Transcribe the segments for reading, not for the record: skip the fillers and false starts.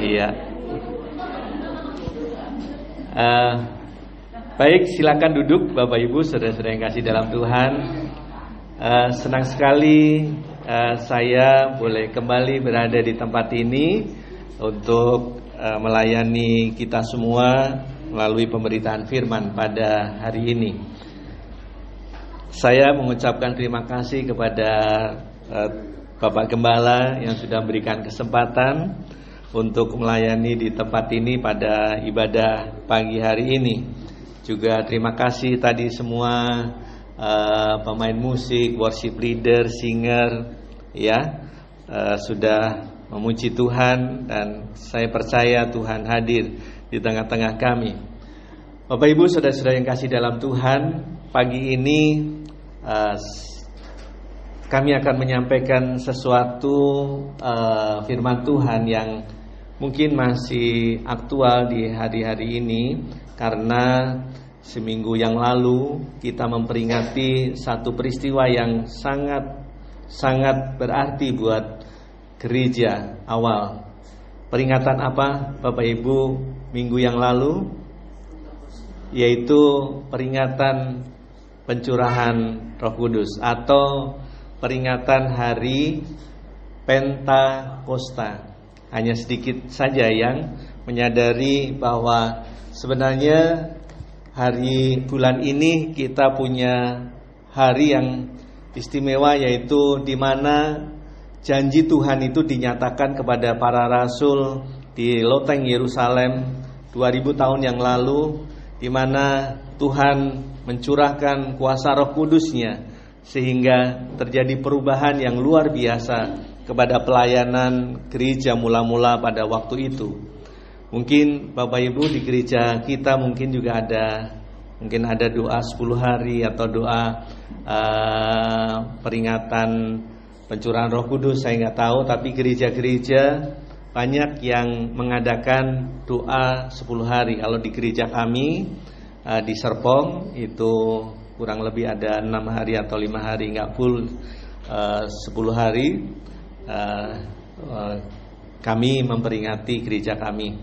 Iya. Baik, silakan duduk Bapak Ibu, saudara-saudara yang kasih dalam Tuhan. Senang sekali saya boleh kembali berada di tempat ini untuk melayani kita semua melalui pemberitaan firman pada hari ini. Saya mengucapkan terima kasih kepada Bapak Gembala yang sudah memberikan kesempatan untuk melayani di tempat ini pada ibadah pagi hari ini. Juga terima kasih tadi semua pemain musik, worship leader, singer, ya sudah memuji Tuhan, dan saya percaya Tuhan hadir di tengah-tengah kami. Bapak Ibu, saudara-saudara yang kasih dalam Tuhan, pagi ini kami akan menyampaikan sesuatu firman Tuhan yang mungkin masih aktual di hari-hari ini, karena seminggu yang lalu kita memperingati satu peristiwa yang sangat berarti buat gereja awal. Peringatan apa Bapak Ibu minggu yang lalu? Yaitu peringatan pencurahan Roh Kudus atau peringatan hari Pentakosta. Hanya sedikit saja yang menyadari bahwa sebenarnya bulan ini kita punya hari yang istimewa, yaitu di mana janji Tuhan itu dinyatakan kepada para rasul di loteng Yerusalem 2000 tahun yang lalu, di mana Tuhan mencurahkan kuasa Roh Kudus-Nya sehingga terjadi perubahan yang luar biasa kepada pelayanan gereja mula-mula pada waktu itu. Mungkin Bapak Ibu di gereja kita mungkin juga ada doa 10 hari atau doa peringatan pencurahan Roh Kudus, saya nggak tahu, tapi gereja-gereja banyak yang mengadakan doa 10 hari. Kalau di gereja kami di Serpong itu kurang lebih ada 6 hari atau 5 hari, nggak full 10 hari. Kami memperingati gereja kami.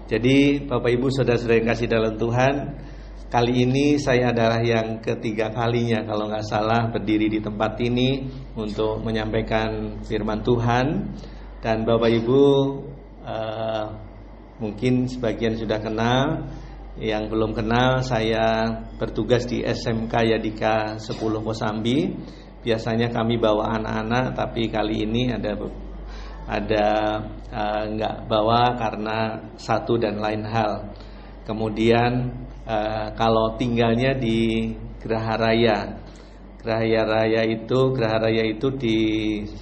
Jadi Bapak Ibu saudara-saudara yang kasih dalam Tuhan, kali ini saya adalah yang ketiga kalinya kalau nggak salah berdiri di tempat ini untuk menyampaikan firman Tuhan. Dan Bapak Ibu mungkin sebagian sudah kenal, yang belum kenal, saya bertugas di SMK Yadika 10 Kosambi. Biasanya kami bawa anak-anak, tapi kali ini ada nggak bawa karena satu dan lain hal. Kemudian kalau tinggalnya di Geraha Raya itu di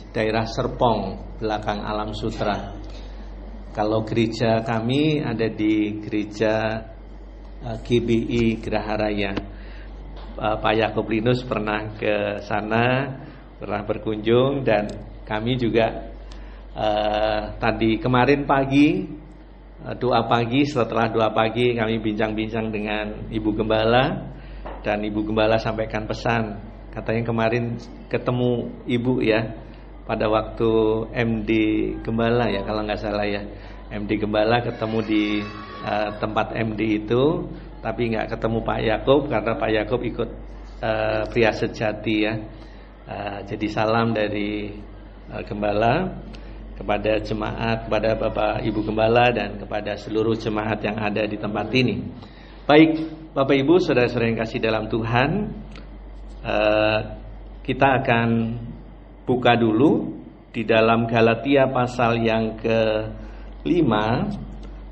daerah Serpong, belakang Alam Sutra. Kalau gereja kami ada di gereja GBI Geraha Raya. Pak Yakub Linus pernah ke sana, pernah berkunjung, dan kami juga tadi kemarin pagi setelah doa pagi kami bincang-bincang dengan Ibu Gembala, dan Ibu Gembala sampaikan pesan, katanya kemarin ketemu Ibu ya pada waktu MD Gembala ya kalau nggak salah ya, MD Gembala ketemu di tempat MD itu, tapi nggak ketemu Pak Yakub karena Pak Yakub ikut pria sejati ya. Jadi salam dari Gembala kepada jemaat, kepada Bapak Ibu Gembala, dan kepada seluruh jemaat yang ada di tempat ini. Baik Bapak Ibu saudara-saudara yang kasih dalam Tuhan, kita akan buka dulu di dalam Galatia pasal yang ke-5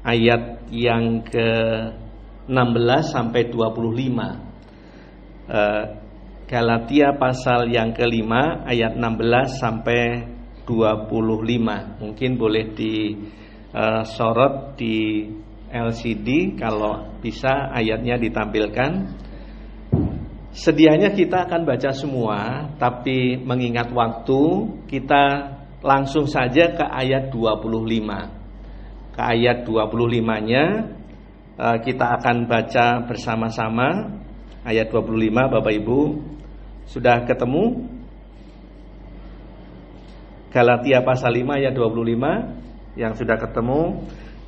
ayat yang ke-16 sampai 25. Galatia pasal yang ke-5 ayat 16 sampai 25. Mungkin boleh disorot di LCD kalau bisa ayatnya ditampilkan. Sedianya kita akan baca semua, tapi mengingat waktu, kita langsung saja ke ayat 25. Ke ayat 25-nya kita akan baca bersama-sama. Ayat 25, Bapak Ibu sudah ketemu? Galatia pasal 5 ayat 25 yang sudah ketemu.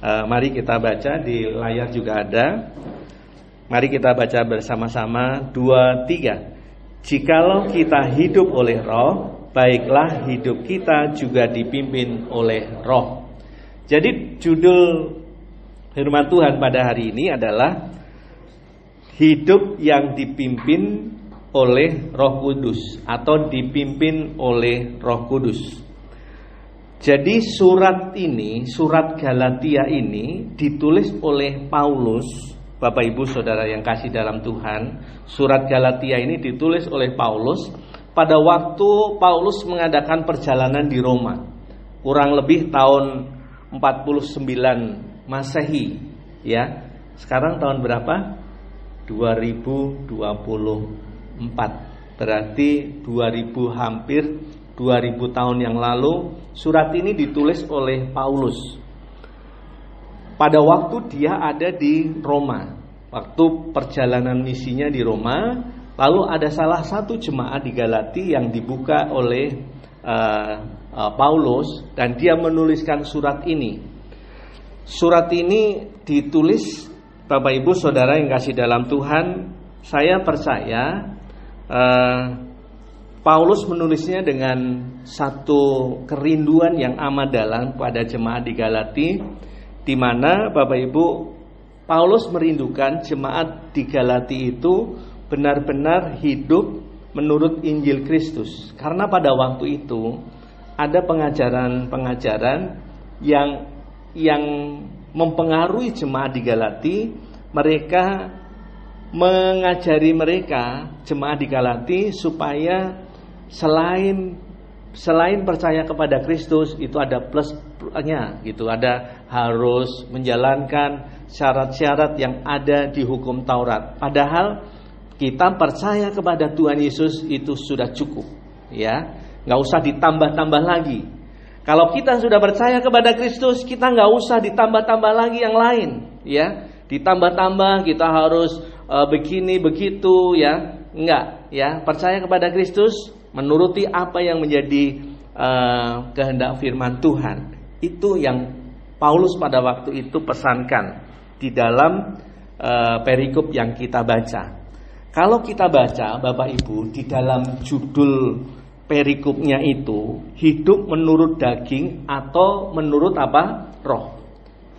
Mari kita baca, di layar juga ada. Mari kita baca bersama-sama 2, 3. Jikalau kita hidup oleh Roh, baiklah hidup kita juga dipimpin oleh Roh. Jadi judul firman Tuhan pada hari ini adalah hidup yang dipimpin oleh Roh Kudus atau dipimpin oleh Roh Kudus. Jadi surat Galatia ini ditulis oleh Paulus. Bapak Ibu Saudara yang kasih dalam Tuhan, surat Galatia ini ditulis oleh Paulus pada waktu Paulus mengadakan perjalanan di Roma. Kurang lebih tahun 49 Masehi, ya. Sekarang tahun berapa? 2024. Berarti 2000, hampir 2000 tahun yang lalu surat ini ditulis oleh Paulus. Pada waktu dia ada di Roma, waktu perjalanan misinya di Roma, lalu ada salah satu jemaat di Galati yang dibuka oleh Paulus dan dia menuliskan surat ini. Surat ini ditulis, Bapak Ibu Saudara yang kasih dalam Tuhan, saya percaya Paulus menulisnya dengan satu kerinduan yang amat dalam pada jemaat di Galati, di mana Bapak Ibu, Paulus merindukan jemaat di Galati itu benar-benar hidup menurut Injil Kristus. Karena pada waktu itu ada pengajaran-pengajaran yang mempengaruhi jemaat di Galati. Mereka mengajari jemaat di Galati supaya selain percaya kepada Kristus itu ada plusnya gitu, ada harus menjalankan syarat-syarat yang ada di hukum Taurat. Padahal kita percaya kepada Tuhan Yesus itu sudah cukup, ya, nggak usah ditambah-tambah lagi. Kalau kita sudah percaya kepada Kristus, kita nggak usah ditambah-tambah lagi yang lain, ya. Ditambah-tambah kita harus begini begitu, ya, enggak, ya. Percaya kepada Kristus, menuruti apa yang menjadi kehendak firman Tuhan. Itu yang Paulus pada waktu itu pesankan di dalam perikop yang kita baca. Kalau kita baca, Bapak Ibu, di dalam judul perikopnya itu hidup menurut daging atau menurut apa? Roh.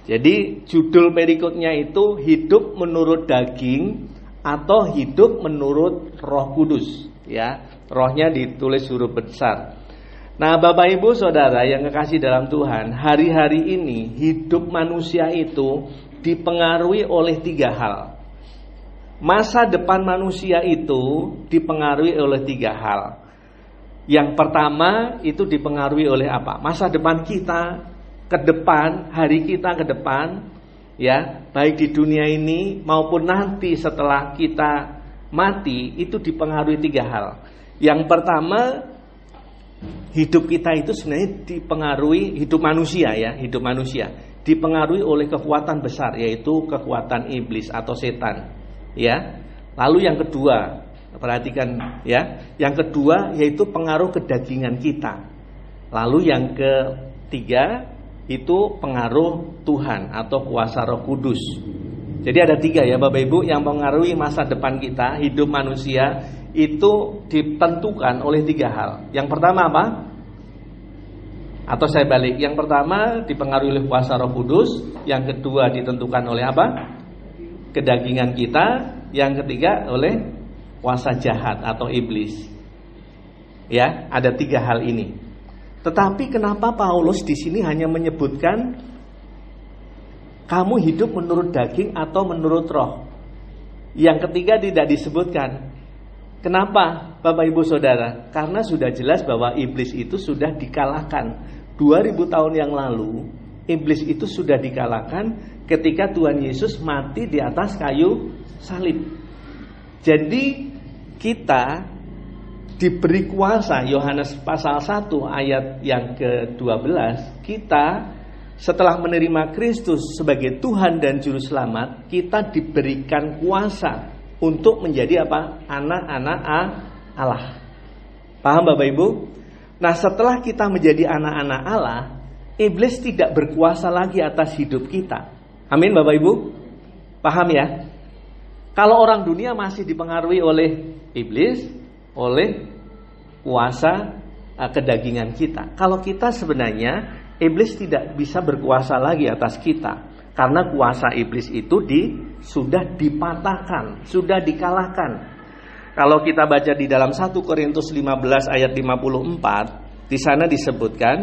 Jadi judul perikopnya itu hidup menurut daging atau hidup menurut Roh Kudus, ya. Rohnya ditulis huruf besar. Nah, Bapak Ibu Saudara yang kekasih dalam Tuhan, hari-hari ini hidup manusia itu dipengaruhi oleh 3 hal. Masa depan manusia itu dipengaruhi oleh 3 hal. Yang pertama itu dipengaruhi oleh apa? Masa depan kita ke depan, hari kita ke depan, ya, baik di dunia ini maupun nanti setelah kita mati, itu dipengaruhi 3 hal. Yang pertama, hidup kita itu sebenarnya dipengaruhi, hidup manusia, ya, hidup manusia dipengaruhi oleh kekuatan besar, yaitu kekuatan iblis atau setan, ya. Lalu yang kedua, perhatikan, ya, yang kedua yaitu pengaruh kedagingan kita. Lalu yang ketiga itu pengaruh Tuhan atau kuasa Roh Kudus. Jadi ada 3, ya Bapak Ibu, yang mengaruhi masa depan kita, hidup manusia itu ditentukan oleh 3 hal. Yang pertama apa? Atau saya balik, yang pertama dipengaruhi oleh kuasa Roh Kudus, yang kedua ditentukan oleh apa? Kedagingan kita, yang ketiga oleh kuasa jahat atau iblis. Ya, ada 3 hal ini. Tetapi kenapa Paulus di sini hanya menyebutkan kamu hidup menurut daging atau menurut roh? Yang ketiga tidak disebutkan. Kenapa, Bapak Ibu Saudara? Karena sudah jelas bahwa iblis itu sudah dikalahkan. 2000 tahun yang lalu, iblis itu sudah dikalahkan ketika Tuhan Yesus mati di atas kayu salib. Jadi kita diberi kuasa, Yohanes pasal 1 ayat yang ke-12, kita setelah menerima Kristus sebagai Tuhan dan Juru Selamat, kita diberikan kuasa untuk menjadi apa? Anak-anak Allah. Paham Bapak Ibu? Nah, setelah kita menjadi anak-anak Allah, iblis tidak berkuasa lagi atas hidup kita. Amin Bapak Ibu? Paham ya? Kalau orang dunia masih dipengaruhi oleh iblis, oleh kuasa kedagingan kita. Kalau kita sebenarnya, iblis tidak bisa berkuasa lagi atas kita. Karena kuasa iblis itu sudah dipatahkan, sudah dikalahkan. Kalau kita baca di dalam 1 Korintus 15 ayat 54, di sana disebutkan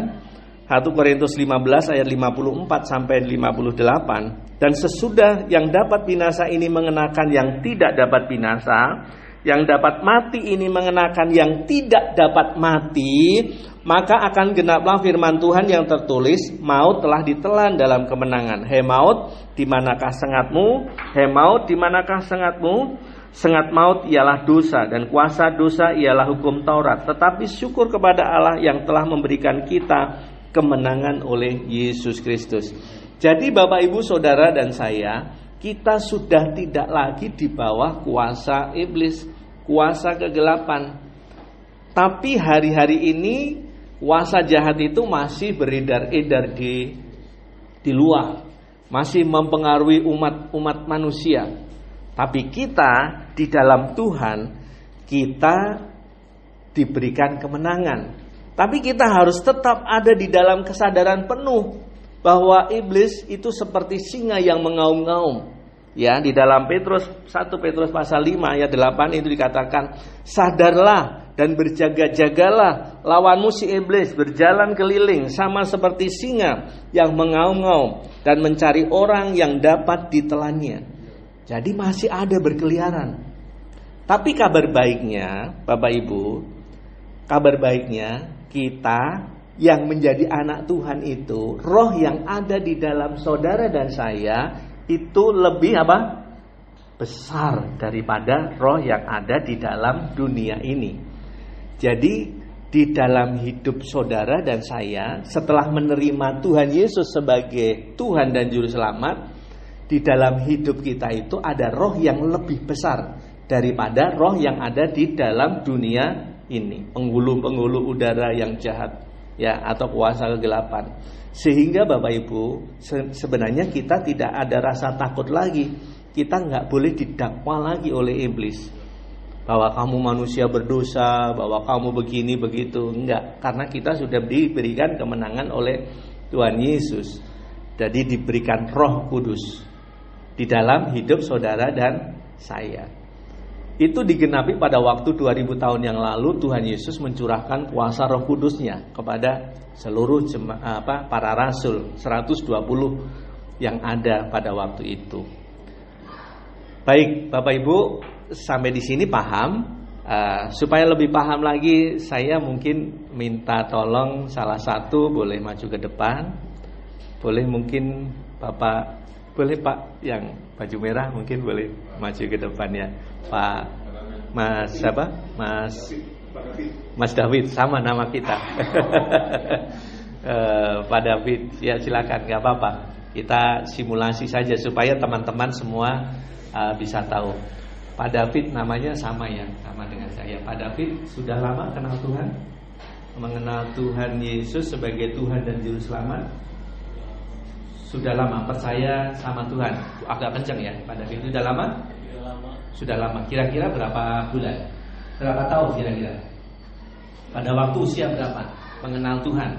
1 Korintus 15 ayat 54 sampai 58, dan sesudah yang dapat binasa ini mengenakan yang tidak dapat binasa, yang dapat mati ini mengenakan yang tidak dapat mati, maka akan genaplah firman Tuhan yang tertulis, maut telah ditelan dalam kemenangan. Hei maut, di manakah sengatmu? Hei maut, di manakah sengatmu? Sengat maut ialah dosa, dan kuasa dosa ialah hukum Taurat. Tetapi syukur kepada Allah yang telah memberikan kita kemenangan oleh Yesus Kristus. Jadi Bapak Ibu Saudara dan saya, kita sudah tidak lagi di bawah kuasa iblis, kuasa kegelapan. Tapi hari-hari ini kuasa jahat itu masih beredar-edar di luar, masih mempengaruhi umat manusia. Tapi kita di dalam Tuhan, kita diberikan kemenangan. Tapi kita harus tetap ada di dalam kesadaran penuh bahwa iblis itu seperti singa yang mengaum-ngaum. Ya, di dalam 1 Petrus pasal 5 ayat 8 itu dikatakan, sadarlah dan berjaga-jagalah, lawanmu si iblis berjalan keliling sama seperti singa yang mengaum-ngaum dan mencari orang yang dapat ditelannya. Jadi masih ada berkeliaran. Tapi kabar baiknya, Bapak Ibu, kabar baiknya kita yang menjadi anak Tuhan itu, roh yang ada di dalam saudara dan saya itu lebih besar daripada roh yang ada di dalam dunia ini. Jadi di dalam hidup saudara dan saya, setelah menerima Tuhan Yesus sebagai Tuhan dan Juru Selamat, di dalam hidup kita itu ada roh yang lebih besar daripada roh yang ada di dalam dunia ini, penghulu-penghulu udara yang jahat, ya, atau kuasa kegelapan. Sehingga Bapak Ibu, sebenarnya kita tidak ada rasa takut lagi. Kita nggak boleh didakwa lagi oleh iblis bahwa kamu manusia berdosa, bahwa kamu begini begitu. Enggak, karena kita sudah diberikan kemenangan oleh Tuhan Yesus. Jadi diberikan Roh Kudus di dalam hidup saudara dan saya. Itu digenapi pada waktu 2000 tahun yang lalu Tuhan Yesus mencurahkan kuasa Roh Kudusnya kepada seluruh para rasul 120 yang ada pada waktu itu. Baik, Bapak Ibu, sampai di sini paham. Supaya lebih paham lagi, saya mungkin minta tolong salah satu boleh maju ke depan. Boleh mungkin Bapak, boleh Pak yang baju merah mungkin boleh maju ke depan ya. Pak Mas siapa? Mas David, sama nama kita. Pak David, ya silakan, nggak apa-apa. Kita simulasi saja supaya teman-teman semua bisa tahu. Pak David namanya sama ya, sama dengan saya. Pak David sudah lama kenal Tuhan, mengenal Tuhan Yesus sebagai Tuhan dan Juru Selamat. Sudah lama percaya sama Tuhan. Agak kencang ya, Pak David. Sudah lama? Sudah lama. Kira-kira berapa bulan? Berapa tahun kira-kira? Pada waktu usia berapa mengenal Tuhan?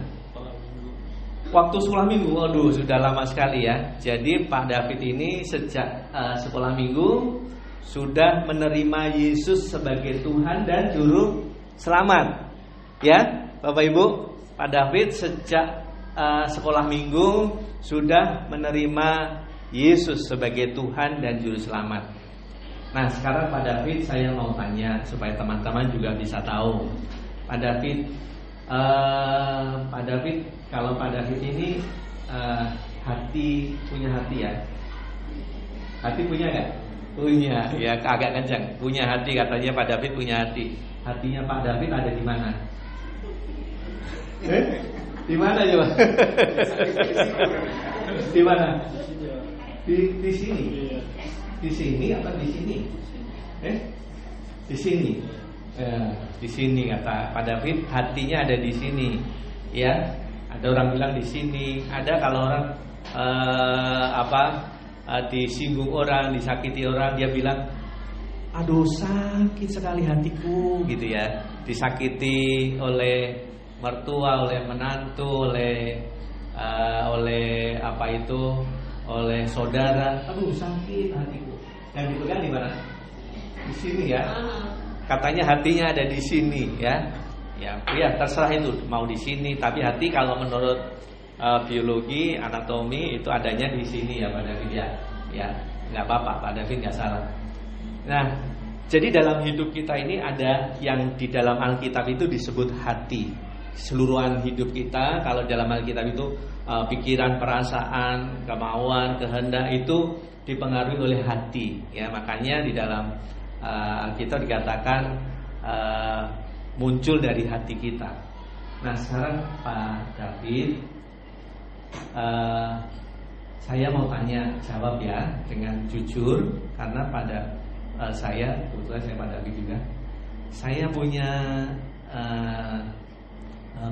Waktu sekolah minggu. Waduh, sudah lama sekali ya. Jadi Pak David ini sejak sekolah minggu sudah menerima Yesus sebagai Tuhan dan Juru Selamat. Ya, Bapak Ibu, Pak David sejak sekolah minggu sudah menerima Yesus sebagai Tuhan dan Juru Selamat. Nah, sekarang Pak David saya mau tanya supaya teman-teman juga bisa tahu. Pak David, kalau Pak David ini punya hati ya? Hati punya nggak? Punya, ya agak kencang. Punya hati katanya Pak David punya hati. Hatinya Pak David ada di mana? Di mana coba? Di mana? Di sini. Di sini atau di sini? Di sini. Di sini kata Pak David, hatinya ada di sini. Ya, Ada orang bilang di sini, ada kalau orang disinggung orang, disakiti orang, dia bilang, aduh sakit sekali hatiku gitu ya. Disakiti oleh mertua, oleh menantu, oleh saudara. Aduh sakit hatiku. Yang gitu kan di mana? Di sini ya. Katanya hatinya ada di sini ya. Ya terserah itu mau di sini, tapi hati kalau menurut biologi, anatomi itu adanya di sini ya Pak David ya. Ya, nggak apa-apa Pak David nggak salah. Nah, jadi dalam hidup kita ini ada yang di dalam Alkitab itu disebut hati. Seluruhan hidup kita kalau dalam Alkitab itu pikiran, perasaan, kemauan, kehendak itu dipengaruhi oleh hati. Ya, makanya di dalam Alkitab dikatakan muncul dari hati kita. Nah sekarang Pak David, saya mau tanya jawab ya dengan jujur, karena pada saya kebetulan saya Pak David juga, saya punya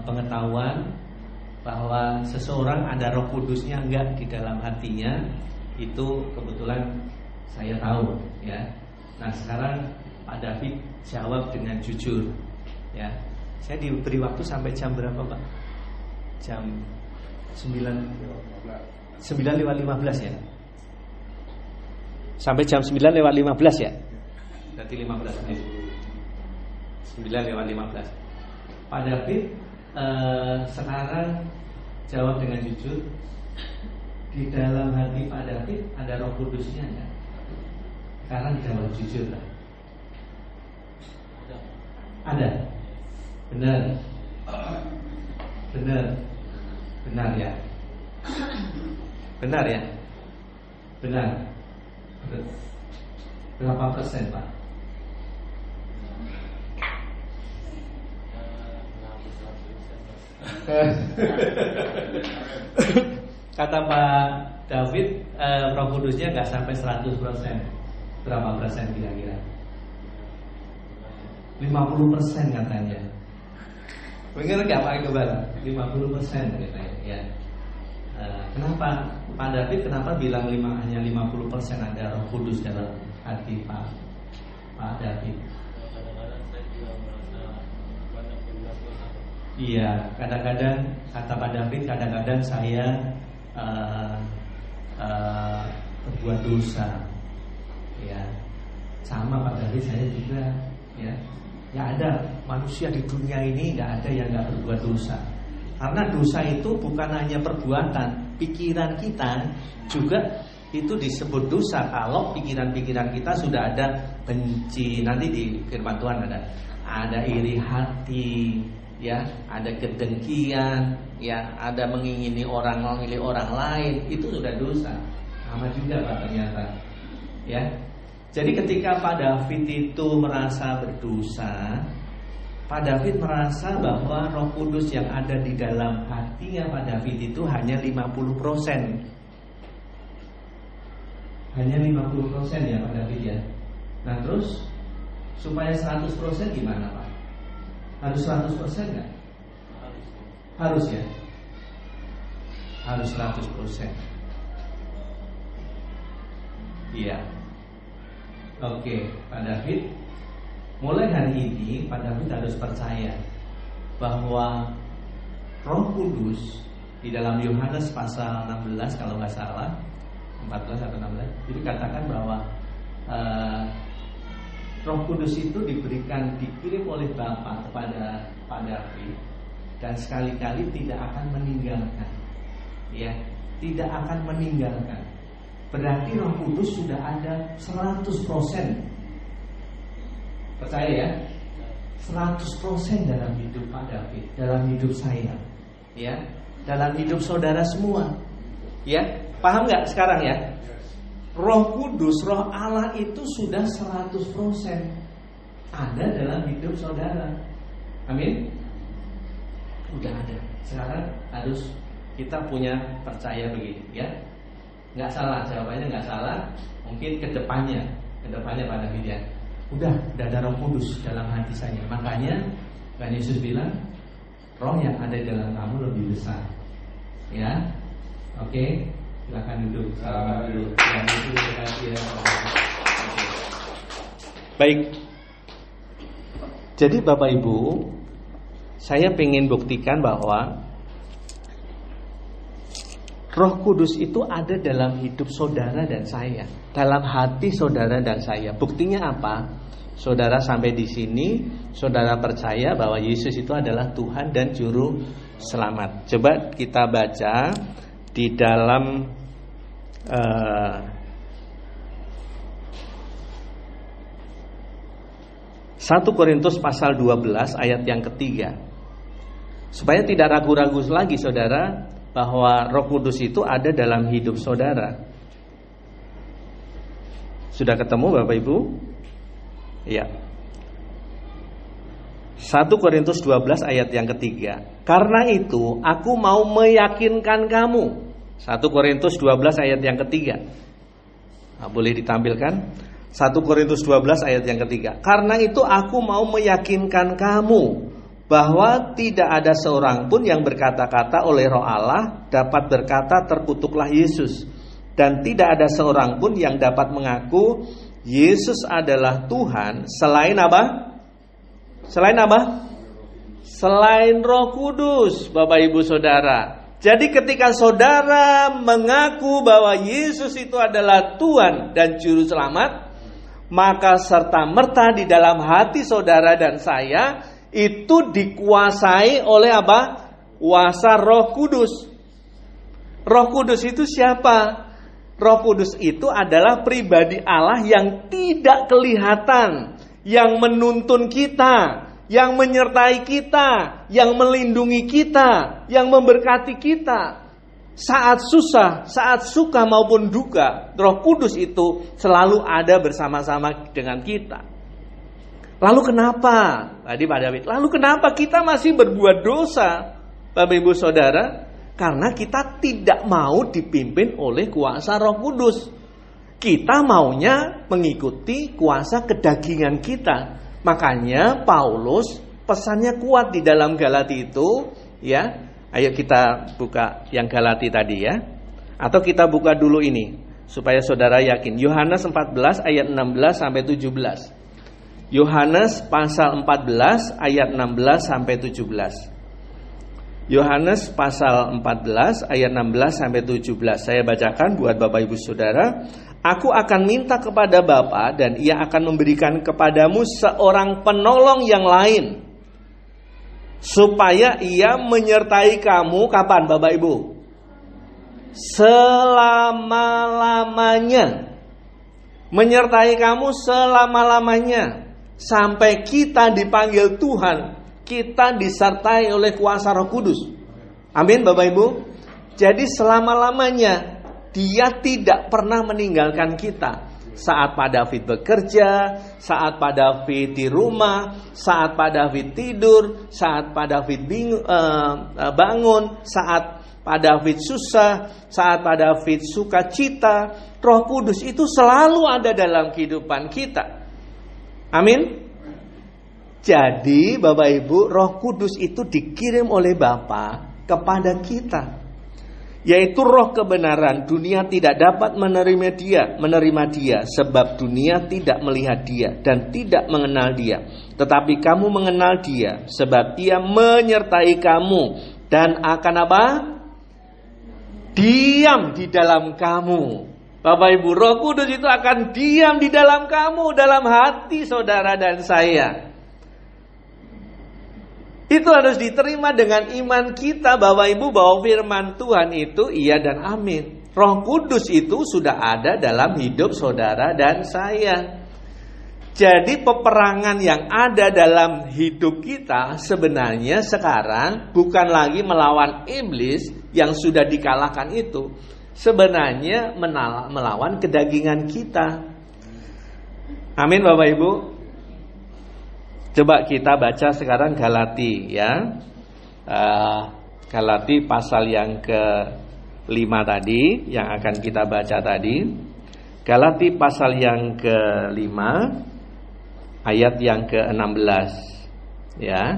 pengetahuan bahwa seseorang ada Roh Kudusnya enggak di dalam hatinya, itu kebetulan saya tahu ya. Nah sekarang Pak David jawab dengan jujur. Ya, saya diberi waktu sampai jam berapa Pak? Jam 9:15 ya. Sampai jam 9:15 ya. Berarti 15 menit. 9:15. Pak David sekarang jawab dengan jujur. Di dalam hati Pak David ada Roh Kudusnya enggak? Sekarang jawab jujur lah. Ada. Benar ya. Benar ya. Benar. Berapa persen Pak? Kata Pak David, Roh Kudusnya nggak sampai 100%. Berapa persen kira-kira? 50% katanya. Benar nggak Pak Iqbal? 50% katanya. Ya. Kenapa Pak David kenapa bilang hanya 50% ada Roh Kudus dalam hati Pak David? Kadang-kadang saya juga merasa banyak berbuat dosa. Iya, kadang-kadang kata Pak David, kadang-kadang saya berbuat dosa. Ya, sama Pak David, saya juga. Ya, nggak ada manusia di dunia ini nggak ada yang nggak berbuat dosa. Karena dosa itu bukan hanya perbuatan, pikiran kita juga itu disebut dosa kalau pikiran-pikiran kita sudah ada benci. Nanti di firman Tuhan ada iri hati, ya, ada kedengkian, ya, ada mengingini orang lain, itu sudah dosa. Sama juga Pak ternyata. Ya. Jadi ketika Pak David itu merasa berdosa, Pak David merasa bahwa Roh Kudus yang ada di dalam hatinya Pak David itu hanya 50%. Hanya 50% ya Pak David ya. Nah terus supaya 100% gimana Pak? Harus 100% nggak? Harus ya. Harus 100%. Iya. Oke, Pak David, mulai hari ini Pak David harus percaya bahwa Roh Kudus di dalam Yohanes pasal 16 kalau nggak salah, 14 atau 16, itu katakan bahwa Roh Kudus itu dikirim oleh Bapa kepada Pak David dan sekali-kali tidak akan meninggalkan. Ya, tidak akan meninggalkan. Berarti Roh Kudus sudah ada 100%. Percaya ya? 100% dalam hidup Pak David, dalam hidup saya, ya, dalam hidup saudara semua. Ya, paham nggak sekarang ya? Roh Kudus, Roh Allah itu sudah 100% ada dalam hidup saudara. Amin. Udah ada. Sekarang harus kita punya percaya begini, ya. Nggak salah, jawabannya nggak salah. Mungkin kedepannya pada video udah ada Roh Kudus dalam hati saya. Makanya Tuhan Yesus bilang roh yang ada dalam kamu lebih besar. Ya, oke, silakan duduk. Selamat dulu. Yang itu terima kasih ya. Baik. Jadi Bapak Ibu, saya ingin buktikan bahwa Roh Kudus itu ada dalam hidup saudara dan saya, dalam hati saudara dan saya. Buktinya apa? Saudara sampai di sini, saudara percaya bahwa Yesus itu adalah Tuhan dan Juru Selamat. Coba kita baca di dalam 1 Korintus pasal 12 ayat yang ketiga. Supaya tidak ragu-ragu lagi saudara, bahwa Roh Kudus itu ada dalam hidup saudara. Sudah ketemu Bapak Ibu? Iya. 1 Korintus 12 ayat yang ketiga. Karena itu aku mau meyakinkan kamu. 1 Korintus 12 ayat yang ketiga. Nah, boleh ditampilkan? 1 Korintus 12 ayat yang ketiga. Karena itu aku mau meyakinkan kamu bahwa tidak ada seorang pun yang berkata-kata oleh Roh Allah dapat berkata terkutuklah Yesus, dan tidak ada seorang pun yang dapat mengaku Yesus adalah Tuhan selain apa? Selain apa? Selain Roh Kudus, Bapak Ibu Saudara. Jadi ketika saudara mengaku bahwa Yesus itu adalah Tuhan dan Juru Selamat, maka serta-merta di dalam hati saudara dan saya itu dikuasai oleh apa? Kuasa Roh Kudus. Roh Kudus itu siapa? Roh Kudus itu adalah pribadi Allah yang tidak kelihatan, yang menuntun kita, yang menyertai kita, yang melindungi kita, yang memberkati kita. Saat susah, saat suka maupun duka, Roh Kudus itu selalu ada bersama-sama dengan kita. Lalu kenapa? Tadi Pak David, lalu kenapa kita masih berbuat dosa, Bapak Ibu Saudara? Karena kita tidak mau dipimpin oleh kuasa Roh Kudus. Kita maunya mengikuti kuasa kedagingan kita. Makanya Paulus pesannya kuat di dalam Galati itu, ya. Ayo kita buka yang Galati tadi ya. Atau kita buka dulu ini supaya saudara yakin. Yohanes 14 ayat 16 sampai 17. Yohanes pasal 14 ayat 16 sampai 17. Yohanes pasal 14 ayat 16 sampai 17. Saya bacakan buat Bapak Ibu Saudara. Aku akan minta kepada Bapa dan Ia akan memberikan kepadamu seorang penolong yang lain, supaya Ia menyertai kamu kapan Bapak Ibu? Selama-lamanya. Menyertai kamu selama-lamanya. Sampai kita dipanggil Tuhan, kita disertai oleh kuasa Roh Kudus. Amin Bapak Ibu. Jadi selama-lamanya Dia tidak pernah meninggalkan kita. Saat Pak David bekerja, saat Pak David di rumah, saat Pak David tidur, saat Pak David bangun, saat Pak David susah, saat Pak David sukacita, Roh Kudus itu selalu ada dalam kehidupan kita. Amin. Jadi Bapak Ibu, Roh Kudus itu dikirim oleh Bapa kepada kita, yaitu Roh kebenaran. Dunia tidak dapat menerima dia, sebab dunia tidak melihat dia dan tidak mengenal dia. Tetapi kamu mengenal dia, sebab Ia menyertai kamu dan akan apa? Diam di dalam kamu. Bapak Ibu, Roh Kudus itu akan diam di dalam kamu, dalam hati saudara dan saya. Itu harus diterima dengan iman kita Bapak Ibu, bahwa firman Tuhan itu iya dan amin. Roh Kudus itu sudah ada dalam hidup saudara dan saya. Jadi peperangan yang ada dalam hidup kita sebenarnya sekarang bukan lagi melawan iblis yang sudah dikalahkan itu. Sebenarnya melawan kedagingan kita. Amin Bapak Ibu. Coba kita baca sekarang Galati ya. Galati pasal yang ke-5 tadi, yang akan kita baca tadi. Galati pasal yang ke-5 ayat yang ke-16 ya.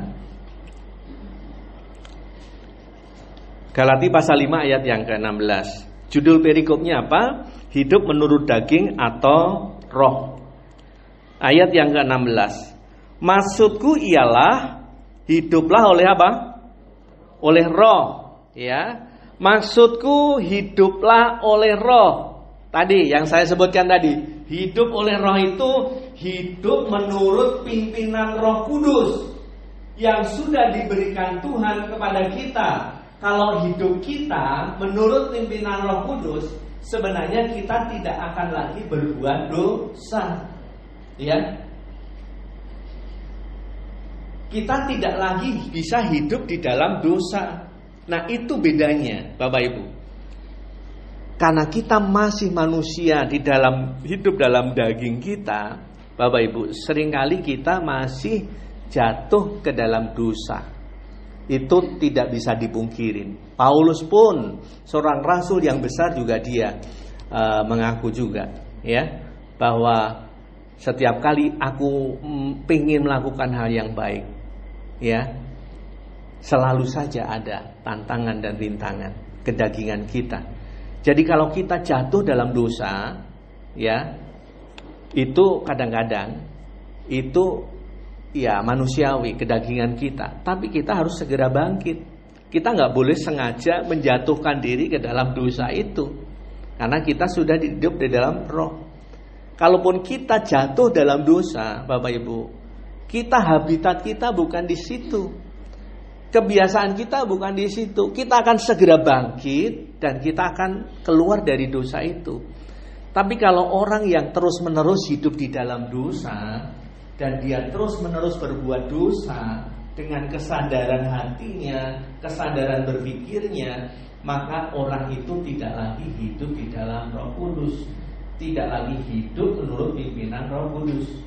Galati pasal 5 ayat yang ke-16. Judul perikopnya apa? Hidup menurut daging atau roh. Ayat yang ke-16. Maksudku ialah hiduplah oleh apa? Oleh roh, ya. Maksudku hiduplah oleh roh. Tadi yang saya sebutkan tadi, hidup oleh roh itu hidup menurut pimpinan Roh Kudus yang sudah diberikan Tuhan kepada kita. Kalau hidup kita menurut pimpinan Roh Kudus, sebenarnya kita tidak akan lagi berbuat dosa. Ya. Kita tidak lagi bisa hidup di dalam dosa. Nah, itu bedanya, Bapak Ibu. Karena kita masih manusia di dalam hidup dalam daging kita, Bapak Ibu, seringkali kita masih jatuh ke dalam dosa. Itu tidak bisa dipungkirin. Paulus pun seorang rasul yang besar juga dia mengaku juga, ya, bahwa setiap kali aku ingin melakukan hal yang baik, ya, selalu saja ada tantangan dan rintangan kedagingan kita. Jadi kalau kita jatuh dalam dosa, ya, itu kadang-kadang itu ya manusiawi, kedagingan kita. Tapi kita harus segera bangkit. Kita nggak boleh sengaja menjatuhkan diri ke dalam dosa itu, karena kita sudah hidup di dalam roh. Kalaupun kita jatuh dalam dosa, Bapak Ibu, habitat kita bukan di situ. Kebiasaan kita bukan di situ. Kita akan segera bangkit dan kita akan keluar dari dosa itu. Tapi kalau orang yang terus-menerus hidup di dalam dosa dan dia terus-menerus berbuat dosa dengan kesadaran hatinya, kesadaran berpikirnya, maka orang itu tidak lagi hidup di dalam Roh Kudus, tidak lagi hidup menurut pimpinan Roh Kudus.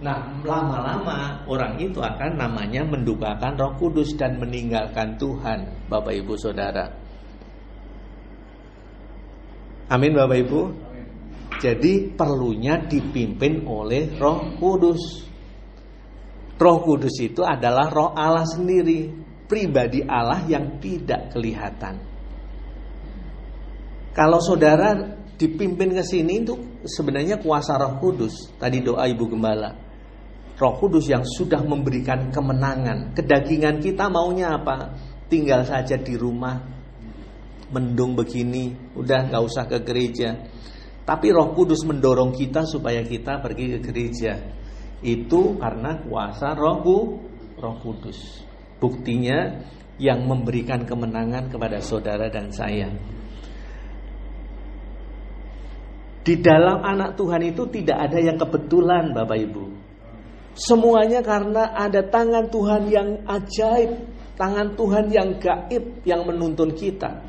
Nah, lama-lama orang itu akan namanya mendukakan Roh Kudus dan meninggalkan Tuhan, Bapak Ibu Saudara. Amin, Bapak Ibu. Jadi perlunya dipimpin oleh Roh Kudus. Roh Kudus itu adalah Roh Allah sendiri, pribadi Allah yang tidak kelihatan. Kalau saudara dipimpin ke sini itu sebenarnya kuasa Roh Kudus. Tadi doa Ibu Gembala. Roh Kudus yang sudah memberikan kemenangan. Kedagingan kita maunya apa? Tinggal saja di rumah, mendung begini, udah gak usah ke gereja. Tapi Roh Kudus mendorong kita supaya kita pergi ke gereja. Itu karena kuasa Roh Kudus. Buktinya yang memberikan kemenangan kepada saudara dan saya. Di dalam anak Tuhan itu tidak ada yang kebetulan, Bapak Ibu. Semuanya karena ada tangan Tuhan yang ajaib, tangan Tuhan yang gaib yang menuntun kita.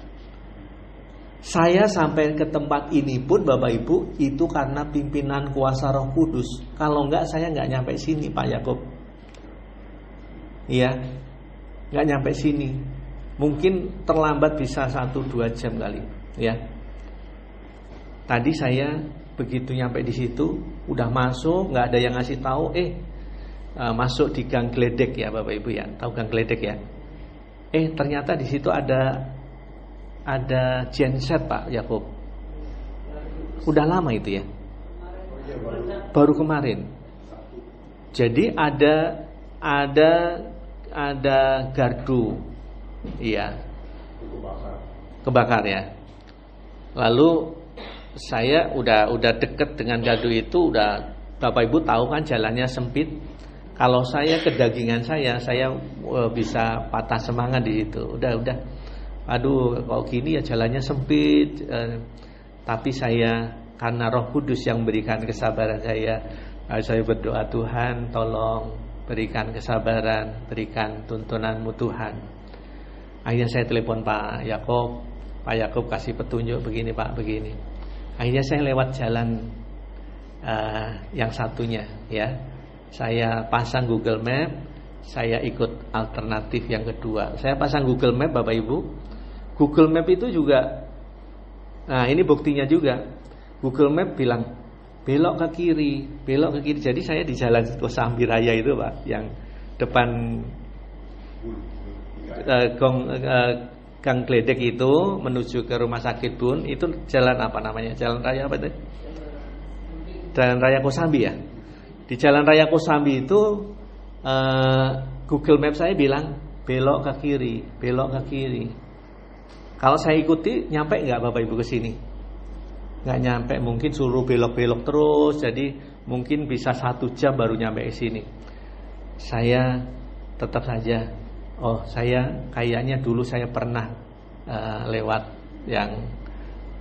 Saya sampai ke tempat ini pun, Bapak Ibu, itu karena pimpinan kuasa Roh Kudus. Kalau enggak, saya enggak nyampe sini, Pak Yakub. Iya, enggak nyampe sini. Mungkin terlambat bisa 1-2 jam kali, ya. Tadi saya begitu nyampe di situ, udah masuk, nggak ada yang ngasih tahu, masuk di Gang Gledek ya, Bapak Ibu ya, tahu Gang Gledek ya? Ternyata di situ ada genset, Pak Yakub. Udah lama itu ya? Baru kemarin. Jadi ada gardu, iya, kebakar ya. Lalu saya udah deket dengan gardu itu, udah Bapak Ibu tahu kan jalannya sempit. Kalau saya kedagingan saya bisa patah semangat di situ. Udah. Aduh, kalau gini ya jalannya sempit. Tapi saya karena Roh Kudus yang berikan kesabaran saya berdoa, Tuhan tolong berikan kesabaran, berikan tuntunanmu Tuhan. Akhirnya saya telepon Pak Yakub kasih petunjuk begini Pak, begini. Akhirnya saya lewat jalan yang satunya ya. Saya pasang Google Map, saya ikut alternatif yang kedua. Saya pasang Google Map, Bapak Ibu. Google Map itu juga, nah ini buktinya juga. Google Map bilang belok ke kiri. Jadi saya di jalan Kosambi Raya itu Pak, yang depan Gang Gledek itu menuju ke Rumah Sakit Bun, itu jalan apa namanya? Jalan raya apa itu? Jalan Raya Kosambi ya. Di Jalan Raya Kosambi itu Google Maps saya bilang belok ke kiri, belok ke kiri. Kalau saya ikuti, nyampe nggak Bapak Ibu ke sini? Nggak nyampe, mungkin suruh belok-belok terus. Jadi mungkin bisa 1 jam baru nyampe ke sini. Saya tetap saja, saya kayaknya dulu saya pernah lewat yang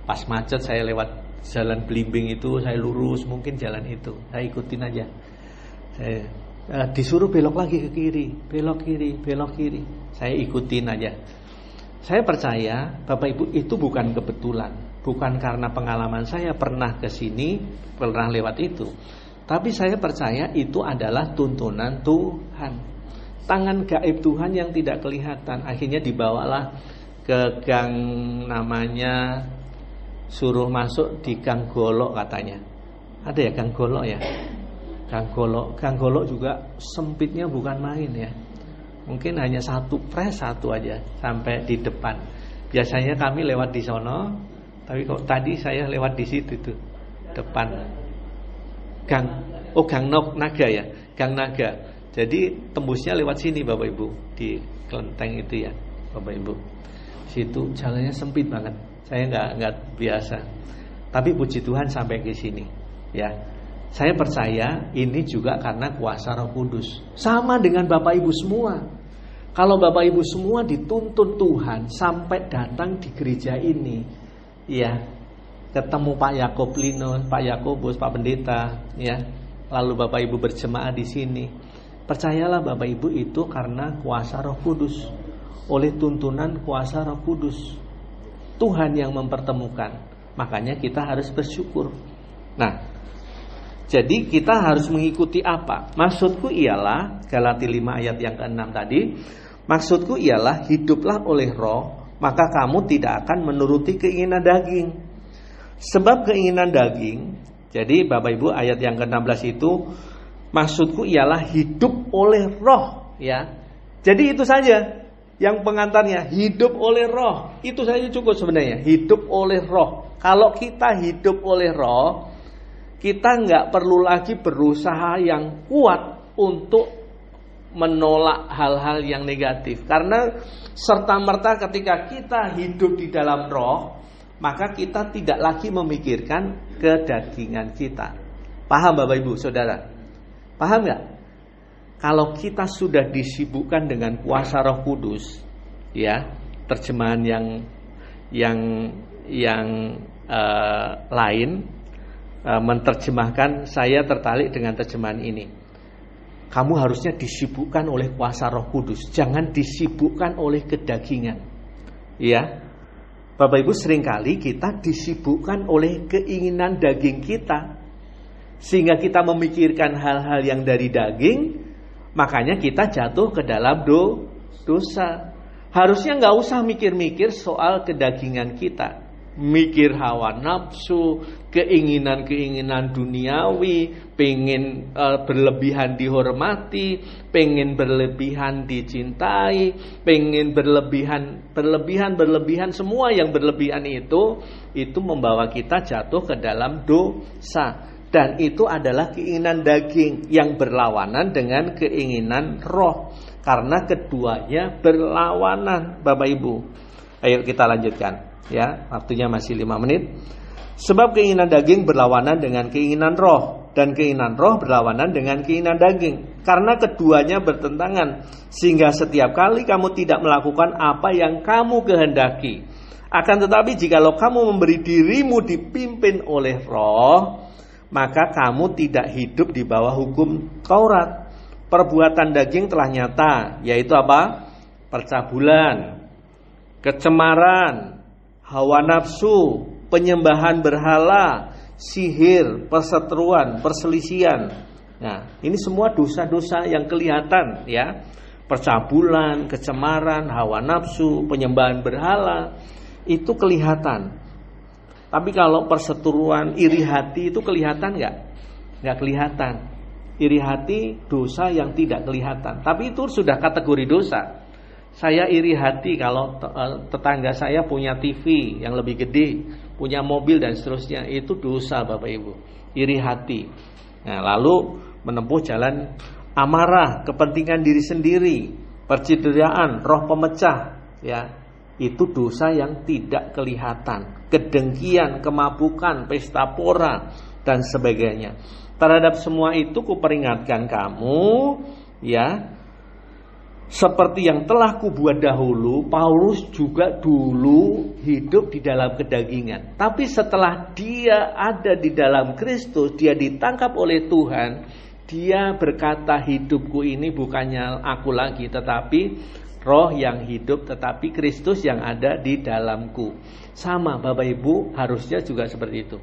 pas macet, saya lewat jalan belimbing itu, saya lurus, mungkin jalan itu, saya ikutin aja. Saya disuruh belok lagi ke kiri, belok kiri, belok kiri, saya ikutin aja. Saya percaya Bapak Ibu itu bukan kebetulan, bukan karena pengalaman saya pernah ke sini, pernah lewat itu. Tapi saya percaya itu adalah tuntunan Tuhan. Tangan gaib Tuhan yang tidak kelihatan. Akhirnya dibawalah ke gang, namanya suruh masuk di Gang Golok katanya. Ada ya Gang Golok ya? Gang Golok juga sempitnya bukan main ya. Mungkin hanya 1 pres 1 aja sampai di depan. Biasanya kami lewat di sono, tapi kok tadi saya lewat di situ tuh depan. Gang Naga ya, Gang Naga. Jadi tembusnya lewat sini Bapak Ibu, di kelenteng itu ya Bapak Ibu. Situ jalannya sempit banget. Saya nggak biasa. Tapi puji Tuhan sampai ke sini ya. Saya percaya ini juga karena kuasa Roh Kudus. Sama dengan Bapak Ibu semua. Kalau Bapak Ibu semua dituntun Tuhan sampai datang di gereja ini, ya, ketemu Pak Yakoblino, Pak Yakobus, Pak Pendeta, ya, lalu Bapak Ibu berjemaah di sini. Percayalah Bapak Ibu itu karena kuasa Roh Kudus, oleh tuntunan kuasa Roh Kudus. Tuhan yang mempertemukan. Makanya kita harus bersyukur. Nah, jadi kita harus mengikuti apa? Maksudku ialah Galatia 5 ayat yang ke-6 tadi. Maksudku ialah hiduplah oleh Roh, maka kamu tidak akan menuruti keinginan daging. Sebab keinginan daging, jadi Bapak Ibu ayat yang ke-16 itu, maksudku ialah hidup oleh Roh, ya. Jadi itu saja yang pengantarnya, hidup oleh Roh. Itu saja cukup sebenarnya, hidup oleh Roh. Kalau kita hidup oleh Roh, kita nggak perlu lagi berusaha yang kuat untuk menolak hal-hal yang negatif. Karena serta-merta ketika kita hidup di dalam Roh, maka kita tidak lagi memikirkan kedagingan kita. Paham Bapak Ibu Saudara? Paham nggak? Kalau kita sudah disibukkan dengan kuasa Roh Kudus, ya, terjemahan yang lain menerjemahkan, saya tertarik dengan terjemahan ini. Kamu harusnya disibukkan oleh kuasa Roh Kudus, jangan disibukkan oleh kedagingan. Ya, Bapak Ibu, seringkali kita disibukkan oleh keinginan daging kita, sehingga kita memikirkan hal-hal yang dari daging, makanya kita jatuh ke dalam dosa. Harusnya nggak usah mikir-mikir soal kedagingan kita. Mikir hawa nafsu, keinginan-keinginan duniawi, pengen berlebihan dihormati, pengen berlebihan dicintai, pengen berlebihan, semua yang berlebihan itu membawa kita jatuh ke dalam dosa. Dan itu adalah keinginan daging yang berlawanan dengan keinginan roh. Karena keduanya berlawanan, Bapak Ibu. Ayo kita lanjutkan. Ya, waktunya masih 5 menit. Sebab keinginan daging berlawanan dengan keinginan roh, dan keinginan roh berlawanan dengan keinginan daging. Karena keduanya bertentangan, sehingga setiap kali kamu tidak melakukan apa yang kamu kehendaki. Akan tetapi jikalau kamu memberi dirimu dipimpin oleh roh, maka kamu tidak hidup di bawah hukum Taurat. Perbuatan daging telah nyata, yaitu apa? Percabulan, kecemaran, hawa nafsu, penyembahan berhala, sihir, perseteruan, perselisihan. Nah, ini semua dosa-dosa yang kelihatan, ya. Percabulan, kecemaran, hawa nafsu, penyembahan berhala, itu kelihatan. Tapi kalau perseteruan, iri hati itu kelihatan nggak? Nggak kelihatan. Iri hati dosa yang tidak kelihatan. Tapi itu sudah kategori dosa. Saya iri hati kalau tetangga saya punya TV yang lebih gede, punya mobil dan seterusnya. Itu dosa Bapak Ibu. Iri hati. Nah, lalu menempuh jalan amarah, kepentingan diri sendiri, percideraan, roh pemecah, ya. Itu dosa yang tidak kelihatan. Kedengkian, kemabukan, pesta pora dan sebagainya. Terhadap semua itu kuperingatkan kamu, ya. Seperti yang telah kubuat dahulu, Paulus juga dulu hidup di dalam kedagingan. Tapi setelah dia ada di dalam Kristus, dia ditangkap oleh Tuhan, dia berkata, hidupku ini bukannya aku lagi, tetapi roh yang hidup, tetapi Kristus yang ada di dalamku. Sama Bapak Ibu, harusnya juga seperti itu.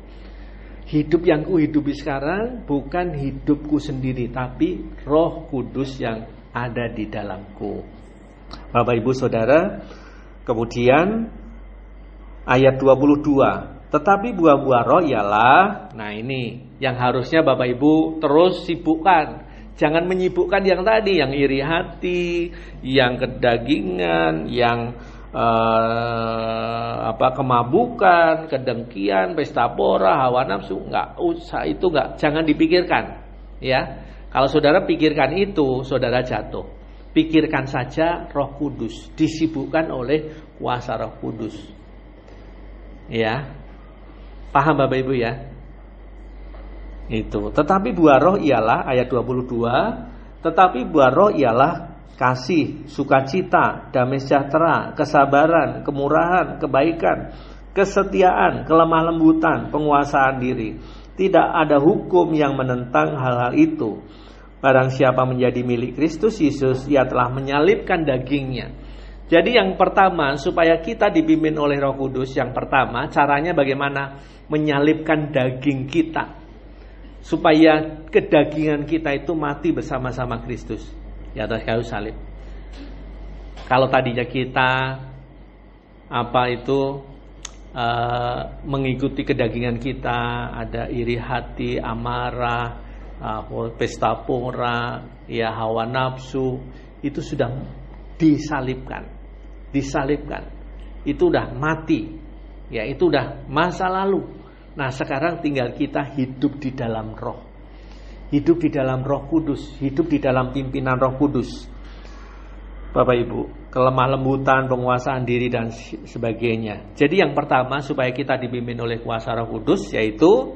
Hidup yang kuhidupi sekarang bukan hidupku sendiri, tapi Roh Kudus yang ada di dalamku. Bapak Ibu Saudara, kemudian ayat 22. Tetapi buah-buah roh ialah, nah ini yang harusnya Bapak Ibu terus sibukkan. Jangan menyibukkan yang tadi, yang iri hati, yang kedagingan, yang kemabukan, kedengkian, pesta pora, hawa nafsu. Enggak usah, itu enggak, jangan dipikirkan, ya. Kalau saudara pikirkan itu, saudara jatuh. Pikirkan saja Roh Kudus, disibukkan oleh kuasa Roh Kudus. Ya. Paham Bapak Ibu ya? Itu. Tetapi buah roh ialah ayat 22, tetapi buah roh ialah kasih, sukacita, damai sejahtera, kesabaran, kemurahan, kebaikan, kesetiaan, kelemah lembutan, penguasaan diri. Tidak ada hukum yang menentang hal-hal itu. Barang siapa menjadi milik Kristus Yesus, ia telah menyalibkan dagingnya. Jadi yang pertama, supaya kita dipimpin oleh Roh Kudus, yang pertama caranya bagaimana? Menyalibkan daging kita, supaya kedagingan kita itu mati bersama-sama Kristus di atas kayu salib. Kalau tadinya kita mengikuti kedagingan kita, ada iri hati, amarah, pesta pora, ya hawa nafsu, itu sudah disalibkan. Itu udah mati. Ya, itu udah masa lalu. Nah, sekarang tinggal kita hidup di dalam Roh. Hidup di dalam Roh Kudus, hidup di dalam pimpinan Roh Kudus. Bapak Ibu, kelemah lembutan, penguasaan diri dan sebagainya. Jadi yang pertama supaya kita dipimpin oleh kuasa Roh Kudus, yaitu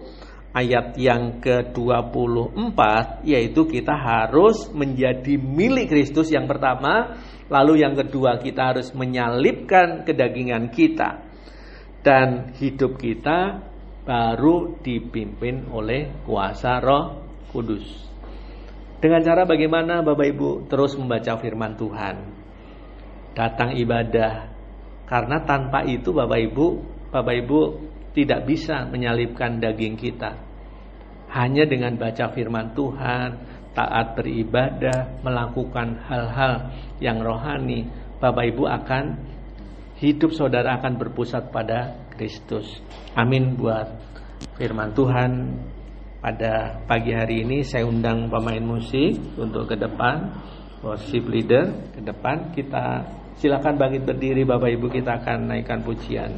ayat yang ke-24, yaitu kita harus menjadi milik Kristus yang pertama. Lalu yang kedua, kita harus menyalibkan kedagingan kita, dan hidup kita baru dipimpin oleh kuasa Roh Kudus. Dengan cara bagaimana Bapak Ibu? Terus membaca firman Tuhan, datang ibadah. Karena tanpa itu Bapak Ibu tidak bisa menyalibkan daging kita. Hanya dengan baca firman Tuhan, taat beribadah, melakukan hal-hal yang rohani, Bapak Ibu akan hidup saudara akan berpusat pada Kristus. Amin buat firman Tuhan. Pada pagi hari ini saya undang pemain musik untuk ke depan, worship leader ke depan. Kita silakan bangkit berdiri Bapak Ibu, kita akan naikkan pujian.